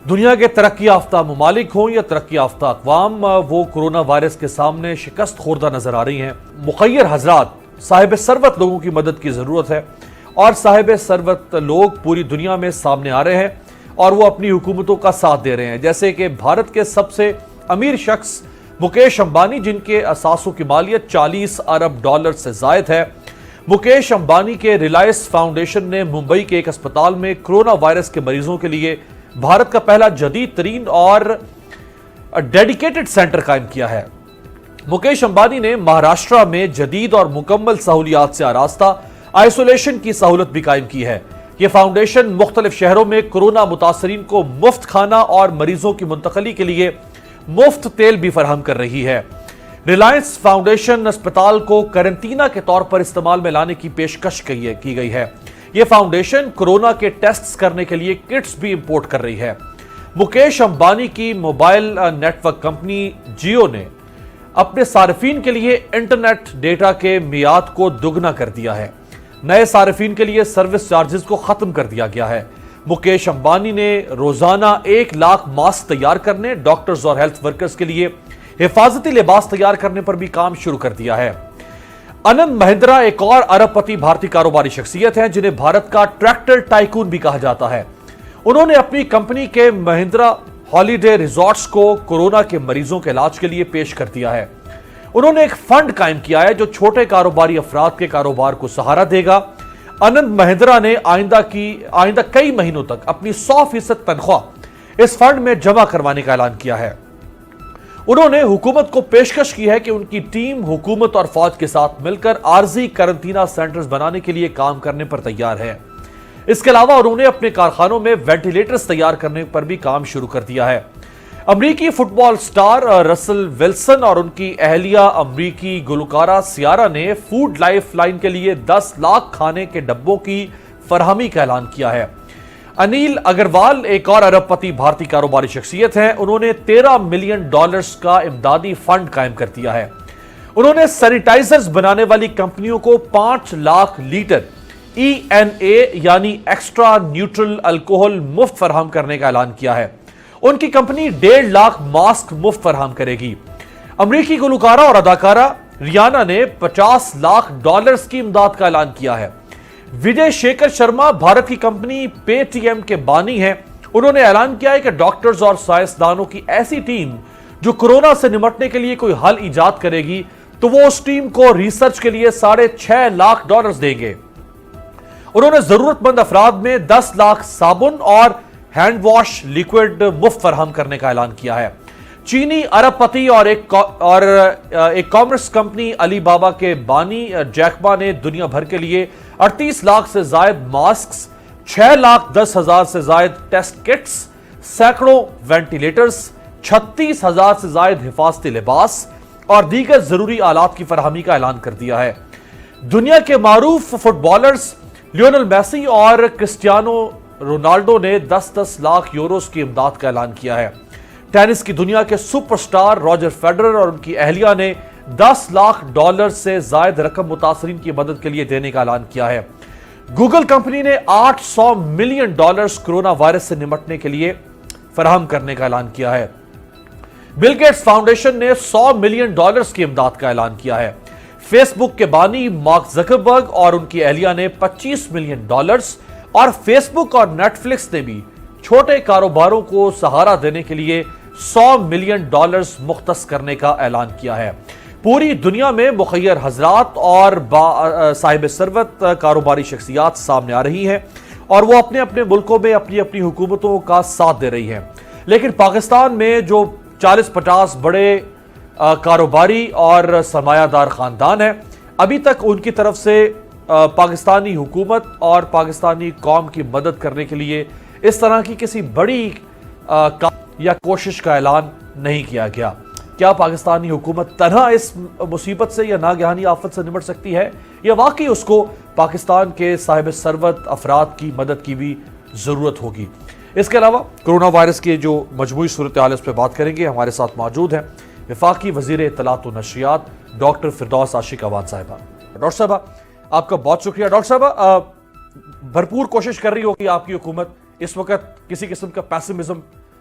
دنیا کے ترقی یافتہ ممالک ہوں یا ترقی یافتہ اقوام، وہ کورونا وائرس کے سامنے شکست خوردہ نظر آ رہی ہیں۔ مخیر حضرات، صاحب ثروت لوگوں کی مدد کی ضرورت ہے، اور صاحب ثروت لوگ پوری دنیا میں سامنے آ رہے ہیں اور وہ اپنی حکومتوں کا ساتھ دے رہے ہیں، جیسے کہ بھارت کے سب سے امیر شخص مکیش امبانی، جن کے اثاثوں کی مالیت $40 ارب سے زائد ہے۔ مکیش امبانی کے ریلائنس فاؤنڈیشن نے ممبئی کے ایک اسپتال میں کورونا وائرس کے مریضوں کے لیے بھارت کا پہلا جدید ترین اور ڈیڈیکیٹڈ سینٹر قائم کیا ہے۔ مکیش امبانی نے مہاراشٹرا میں جدید اور مکمل سہولیات سے آراستہ آئسولیشن کی سہولت بھی قائم کی ہے۔ یہ فاؤنڈیشن مختلف شہروں میں کورونا متاثرین کو مفت کھانا اور مریضوں کی منتقلی کے لیے مفت تیل بھی فراہم کر رہی ہے۔ ریلائنس فاؤنڈیشن اسپتال کو قرنطینہ کے طور پر استعمال میں لانے کی پیشکش کی گئی ہے۔ یہ فاؤنڈیشن کورونا کے ٹیسٹس کرنے کے لیے کٹس بھی امپورٹ کر رہی ہے۔ مکیش امبانی کی mobile network company Jio نے اپنے صارفین کے لیے انٹرنیٹ ڈیٹا کے میعاد کو دگنا کر دیا ہے۔ نئے صارفین کے لیے سروس چارجز کو ختم کر دیا گیا ہے۔ مکیش امبانی نے روزانہ 1 لاکھ ماسک تیار کرنے، ڈاکٹرز اور ہیلتھ ورکرز کے لیے حفاظتی لباس تیار کرنے پر بھی کام شروع کر دیا ہے۔ آنند مہندرا ایک اور ارب پتی بھارتی کاروباری شخصیت ہیں، جنہیں بھارت کا ٹریکٹر ٹائکون بھی کہا جاتا ہے۔ انہوں نے اپنی کمپنی کے مہندرا ہالیڈے ریزورٹس کو کورونا کے مریضوں کے علاج کے لیے پیش کر دیا ہے۔ انہوں نے ایک فنڈ قائم کیا ہے جو چھوٹے کاروباری افراد کے کاروبار کو سہارا دے گا۔ آنند مہندرا نے آئندہ کئی مہینوں تک اپنی 100% تنخواہ اس فنڈ میں جمع کروانے کا اعلان کیا ہے۔ انہوں نے حکومت کو پیشکش کی ہے کہ ان کی ٹیم حکومت اور فوج کے ساتھ مل کر عارضی قرنطینہ سینٹرز بنانے کے لیے کام کرنے پر تیار ہے۔ اس کے علاوہ انہوں نے اپنے کارخانوں میں وینٹیلیٹرز تیار کرنے پر بھی کام شروع کر دیا ہے۔ امریکی فٹ بال سٹار رسل ولسن اور ان کی اہلیہ امریکی گلوکارہ سیارا نے فوڈ لائف لائن کے لیے 10 لاکھ کھانے کے ڈبوں کی فراہمی کا اعلان کیا ہے۔ انیل اگروال ایک اور ارب پتی بھارتی کاروباری شخصیت ہیں۔ انہوں نے $13 ملین کا امدادی فنڈ قائم کر دیا ہے۔ انہوں نے سینیٹائزرز بنانے والی کمپنیوں کو 5 لاکھ لیٹر ENA یعنی ایکسٹرا نیوٹرل الکوہل مفت فراہم کرنے کا اعلان کیا ہے۔ ان کی کمپنی 1.5 لاکھ ماسک مفت فراہم کرے گی۔ امریکی گلوکارہ اور اداکارہ ریانا نے $50 لاکھ کی امداد کا اعلان کیا ہے۔ وجے شیکھر شرما بھارت کی کمپنی پے ٹی ایم کے بانی ہیں۔ انہوں نے اعلان کیا ہے کہ ڈاکٹرز اور سائنسدانوں کی ایسی ٹیم جو کورونا سے نمٹنے کے لیے کوئی حل ایجاد کرے گی تو وہ اس ٹیم کو ریسرچ کے لیے $6.5 لاکھ دیں گے۔ انہوں نے ضرورت مند افراد میں 10 لاکھ صابن اور ہینڈ واش لیکوڈ مفت فراہم کرنے کا اعلان کیا ہے۔ چینی ارب پتی اور ایک کامرس کمپنی علی بابا کے بانی جیک ما نے دنیا بھر کے لیے 38 لاکھ سے زائد ماسکس، 6,10,000 سے زائد ٹیسٹ کٹس، سینکڑوں وینٹیلیٹرز، 36,000 سے زائد حفاظتی لباس اور دیگر ضروری آلات کی فراہمی کا اعلان کر دیا ہے۔ دنیا کے معروف فٹ بالرز لیونل میسی اور کرسٹیانو رونالڈو نے 10 لاکھ یوروز کی امداد کا اعلان کیا ہے۔ ٹینس کی دنیا کے سپر سٹار راجر فیڈرر اور ان کی اہلیہ نے $10 لاکھ سے زائد رقم متاثرین کی مدد کے لیے دینے کا اعلان کیا ہے۔ گوگل کمپنی نے $800 ملین کورونا وائرس سے نمٹنے کے لیے فراہم کرنے کا اعلان کیا ہے۔ بل گیٹس فاؤنڈیشن نے $100 ملین کی امداد کا اعلان کیا ہے۔ فیس بک کے بانی مارک زکربرگ اور ان کی اہلیہ نے $25 ملین اور فیس بک اور نیٹ فلکس نے بھی چھوٹے کاروباروں کو سہارا دینے کے لیے $100 ملین مختص کرنے کا اعلان کیا ہے۔ پوری دنیا میں مخیر حضرات اور صاحب ثروت کاروباری شخصیات سامنے آ رہی ہیں اور وہ اپنے اپنے ملکوں میں اپنی اپنی حکومتوں کا ساتھ دے رہی ہیں، لیکن پاکستان میں جو 40-50 بڑے کاروباری اور سرمایہ دار خاندان ہیں، ابھی تک ان کی طرف سے پاکستانی حکومت اور پاکستانی قوم کی مدد کرنے کے لیے اس طرح کی کسی بڑی یا کوشش کا اعلان نہیں کیا گیا۔ کیا پاکستانی حکومت تنہا اس مصیبت سے یا ناگہانی آفت سے نمٹ سکتی ہے، یا واقعی اس کو پاکستان کے صاحب ثروت افراد کی مدد کی بھی ضرورت ہوگی؟ اس کے علاوہ کورونا وائرس کی جو مجموعی صورتحال اس پہ بات کریں گے۔ ہمارے ساتھ موجود ہیں وفاقی وزیر اطلاعات و نشریات ڈاکٹر فردوس عاشق اعوان صاحبہ۔ ڈاکٹر صاحبہ آپ کا بہت شکریہ۔ ڈاکٹر صاحبہ بھرپور کوشش کر رہی ہوگی آپ کی حکومت، اس وقت کسی قسم کا پیسمزم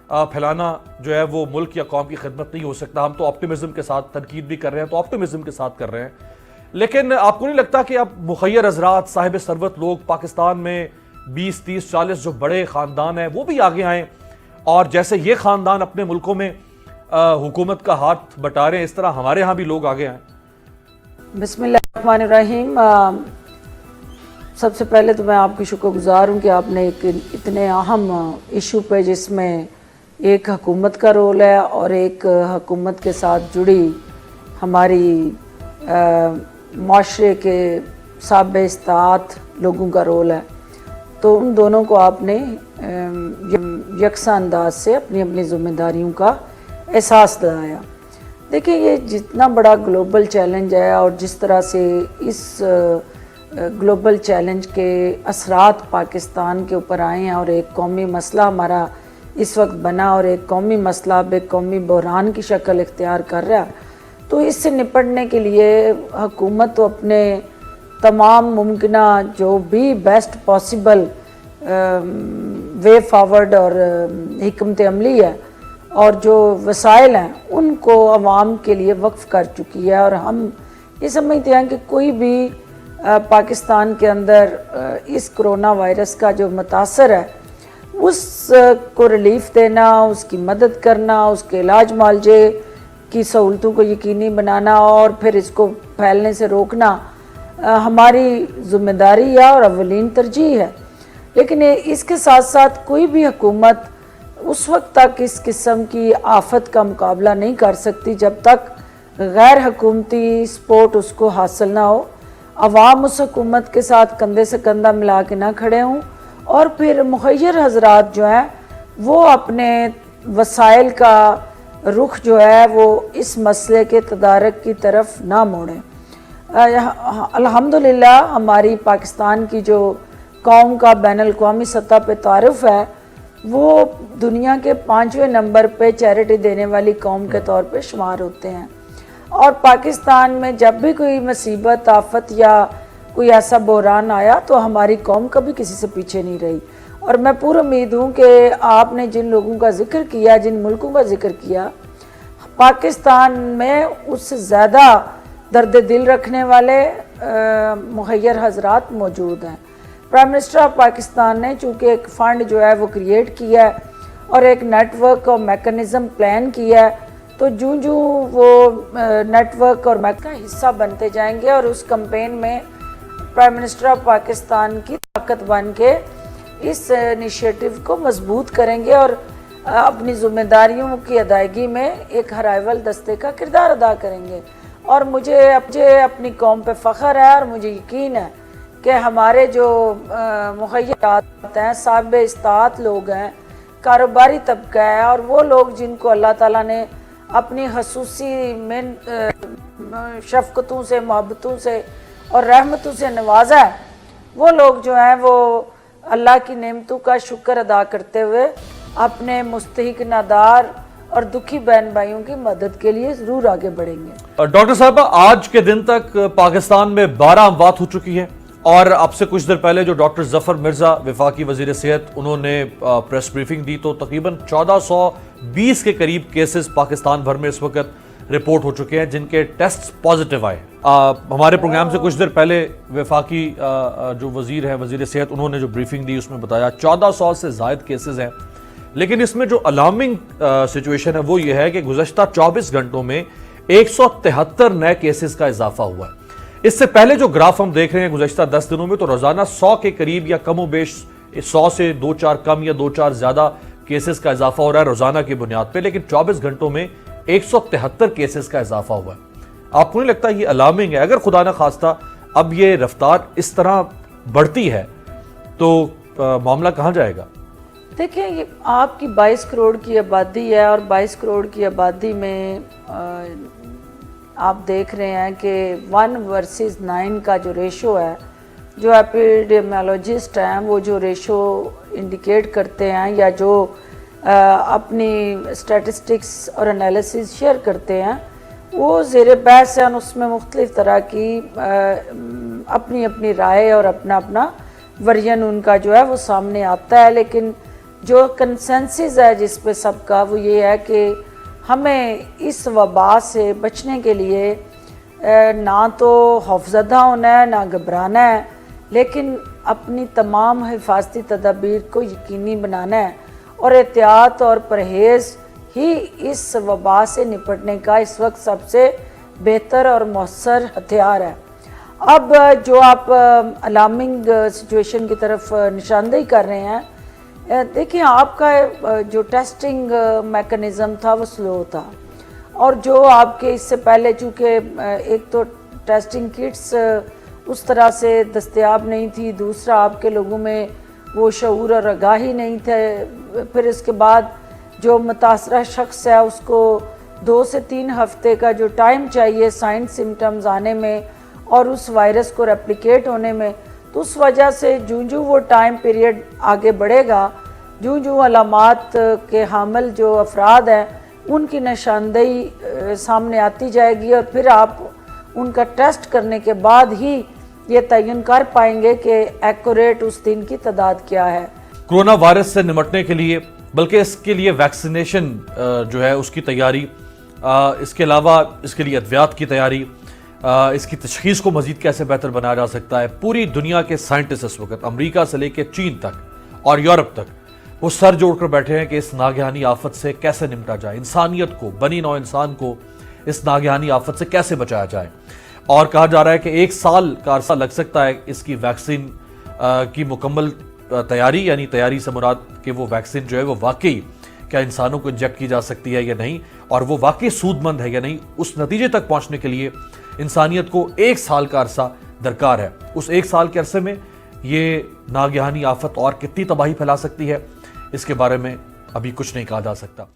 پھیلانا جو ہے وہ ملک یا قوم کی خدمت نہیں ہو سکتا. ہم تو آپٹیمزم کے ساتھ تنقید بھی کر رہے ہیں, تو آپٹیمزم کے ساتھ کر رہے ہیں. لیکن آپ کو نہیں لگتا کہ اب مخیر حضرات, صاحب ثروت لوگ پاکستان میں 20, 30, 40 جو بڑے خاندان ہیں وہ بھی آگے آئیں, اور جیسے یہ خاندان اپنے ملکوں میں حکومت کا ہاتھ بٹا رہے ہیں, اس طرح ہمارے ہاں بھی لوگ آگے آئیں؟ بسم اللہ الرحمن الرحیم. سب سے پہلے تو میں آپ کی شکر گزار ہوں کہ آپ نے ایک اتنے اہم ایشو پہ, جس میں ایک حکومت کا رول ہے اور ایک حکومت کے ساتھ جڑی ہماری معاشرے کے صابع استطاعت لوگوں کا رول ہے, تو ان دونوں کو آپ نے یکساں انداز سے اپنی اپنی ذمہ داریوں کا احساس دلایا. دیکھیں, یہ جتنا بڑا گلوبل چیلنج ہے اور جس طرح سے اس گلوبل چیلنج کے اثرات پاکستان کے اوپر آئے ہیں, اور ایک قومی مسئلہ ہمارا اس وقت بنا اور ایک قومی مسئلہ اب ایک قومی بحران کی شکل اختیار کر رہا ہے, تو اس سے نپٹنے کے لیے حکومت تو اپنے تمام ممکنہ جو بھی بیسٹ پاسبل وے فارورڈ اور حکمت عملی ہے اور جو وسائل ہیں ان کو عوام کے لیے وقف کر چکی ہے. اور ہم یہ سمجھتے ہیں کہ کوئی بھی پاکستان کے اندر اس کرونا وائرس کا جو متاثر ہے اس کو ریلیف دینا, اس کی مدد کرنا, اس کے علاج معالجے کی سہولتوں کو یقینی بنانا اور پھر اس کو پھیلنے سے روکنا ہماری ذمہ داری ہے اور اولین ترجیح ہے. لیکن اس کے ساتھ ساتھ کوئی بھی حکومت اس وقت تک اس قسم کی آفت کا مقابلہ نہیں کر سکتی جب تک غیر حکومتی سپورٹ اس کو حاصل نہ ہو, عوام اس حکومت کے ساتھ کندھے سے کندھا ملا کے نہ کھڑے ہوں, اور پھر مخیر حضرات جو ہیں وہ اپنے وسائل کا رخ جو ہے وہ اس مسئلے کے تدارک کی طرف نہ موڑیں. الحمدللہ ہماری پاکستان کی جو قوم کا بین الاقوامی سطح پہ تعارف ہے وہ دنیا کے 5ویں نمبر پہ چیریٹی دینے والی قوم کے طور پہ شمار ہوتے ہیں, اور پاکستان میں جب بھی کوئی مصیبت, آفت یا کوئی ایسا بحران آیا تو ہماری قوم کبھی کسی سے پیچھے نہیں رہی. اور میں پورا امید ہوں کہ آپ نے جن لوگوں کا ذکر کیا, جن ملکوں کا ذکر کیا, پاکستان میں اس سے زیادہ درد دل رکھنے والے مخیر حضرات موجود ہیں. پرائم منسٹر آف پاکستان نے چونکہ ایک فنڈ جو ہے وہ کریٹ کیا ہے اور ایک نیٹ ورک اور میکنزم پلان کیا ہے, تو جو وہ نیٹ ورک اور کا حصہ بنتے جائیں گے اور اس کمپین میں پرائم منسٹر آف پاکستان کی طاقت بن کے اس انیشیٹو کو مضبوط کریں گے اور اپنی ذمہ داریوں کی ادائیگی میں ایک ہرائیول دستے کا کردار ادا کریں گے. اور مجھے اپنی قوم پہ فخر ہے اور مجھے یقین ہے کہ ہمارے جو مخیرات ہیں, صاحب استطاعت لوگ ہیں, کاروباری طبقہ ہے, اور وہ لوگ جن کو اللہ تعالیٰ نے اپنی خصوصی شفقتوں سے, محبتوں سے اور رحمتوں سے نوازا ہے, وہ لوگ جو ہیں وہ اللہ کی نعمتوں کا شکر ادا کرتے ہوئے اپنے مستحق نادار اور دکھی بہن بھائیوں کی مدد کے لیے ضرور آگے بڑھیں گے. ڈاکٹر صاحبہ, آج کے دن تک پاکستان میں 12 اموات ہو چکی ہیں, اور اب سے کچھ دیر پہلے جو ڈاکٹر ظفر مرزا وفاقی وزیر صحت, انہوں نے پریس بریفنگ دی تو تقریباً 1420 کے قریب کیسز پاکستان بھر میں اس وقت رپورٹ ہو چکے ہیں جن کے ٹیسٹ پازیٹیو آئے. ہمارے پروگرام سے کچھ دیر پہلے وفاقی جو وزیر ہیں, وزیر صحت, انہوں نے جو بریفنگ دی اس میں بتایا 1400 سے زائد کیسز ہیں. لیکن اس میں جو الارمنگ سچویشن ہے وہ یہ ہے کہ گزشتہ 24 گھنٹوں میں 173 نئے کیسز کا اضافہ ہوا ہے. اس سے پہلے جو گراف ہم دیکھ رہے ہیں گزشتہ 10 دنوں میں, تو روزانہ 100 کے قریب یا کم و بیش 100 سے 2-4 کم یا 2-4 زیادہ کیسز کا اضافہ ہو رہا ہے روزانہ کی بنیاد پہ, لیکن 24 گھنٹوں میں 173 کیسز کا اضافہ ہوا ہے. آپ کو نہیں لگتا یہ الارمنگ ہے؟ اگر خدا نہ خواستہ اب یہ رفتار اس طرح بڑھتی ہے تو معاملہ کہاں جائے گا؟ دیکھیں, یہ آپ کی 22 کروڑ کی آبادی ہے, اور 22 کروڑ کی آبادی میں آپ دیکھ رہے ہیں کہ 1 ورسز 9 کا جو ریشو ہے, جو ایپیڈیمیولوجسٹ ہیں وہ جو ریشو انڈیکیٹ کرتے ہیں یا جو اپنی اسٹیٹسٹکس اور انالیسز شیئر کرتے ہیں, وہ زیر بحث ہیں. اس میں مختلف طرح کی اپنی رائے اور اپنا ورژن ان کا جو ہے وہ سامنے آتا ہے, لیکن جو کنسنسس ہے جس پہ سب کا وہ یہ ہے کہ ہمیں اس وبا سے بچنے کے لیے نہ تو خوفزدہ ہونا ہے نہ گھبرانا ہے، لیکن اپنی تمام حفاظتی تدابیر کو یقینی بنانا ہے، اور احتیاط اور پرہیز ہی اس وبا سے نپٹنے کا اس وقت سب سے بہتر اور مؤثر ہتھیار ہے۔ اب جو آپ الارمنگ سچویشن کی طرف نشاندہی کر رہے ہیں، دیکھیں آپ کا جو ٹیسٹنگ میکنزم تھا وہ سلو تھا، اور جو آپ کے اس سے پہلے چونکہ ایک تو ٹیسٹنگ کٹس اس طرح سے دستیاب نہیں تھی، دوسرا آپ کے لوگوں میں وہ شعور اور آگاہی نہیں تھے، پھر اس کے بعد جو متاثرہ شخص ہے اس کو 2 سے 3 ہفتے کا جو ٹائم چاہیے سائن سمٹمز آنے میں اور اس وائرس کو ریپلیکیٹ ہونے میں، تو اس وجہ سے جو وہ ٹائم پیریڈ آگے بڑھے گا، جو علامات کے حامل جو افراد ہیں ان کی نشاندہی سامنے آتی جائے گی، اور پھر آپ ان کا ٹیسٹ کرنے کے بعد ہی یہ تعین کر پائیں گے کہ ایکوریٹ اس دن کی تعداد کیا ہے۔ کورونا وائرس سے نمٹنے کے لیے، بلکہ اس کے لیے ویکسینیشن جو ہے اس کی تیاری، اس کے علاوہ اس کے لیے ادویات کی تیاری، اس کی تشخیص کو مزید کیسے بہتر بنایا جا سکتا ہے، پوری دنیا کے سائنٹسٹ اس وقت امریکہ سے لے کے چین تک اور یورپ تک وہ سر جوڑ کر بیٹھے ہیں کہ اس ناگہانی آفت سے کیسے نمٹا جائے، انسانیت کو، بنی نوع انسان کو اس ناگہانی آفت سے کیسے بچایا جائے۔ اور کہا جا رہا ہے کہ 1 سال کا عرصہ لگ سکتا ہے اس کی ویکسین کی مکمل تیاری، یعنی تیاری سے مراد کہ وہ ویکسین جو ہے وہ واقعی کیا انسانوں کو انجیکٹ کی جا سکتی ہے یا نہیں، اور وہ واقعی سود مند ہے یا نہیں، اس نتیجے تک پہنچنے کے لیے انسانیت کو 1 سال کا عرصہ درکار ہے۔ اس 1 سال کے عرصے میں یہ ناگہانی آفت اور کتنی تباہی پھیلا سکتی ہے، اس کے بارے میں ابھی کچھ نہیں کہا جا سکتا۔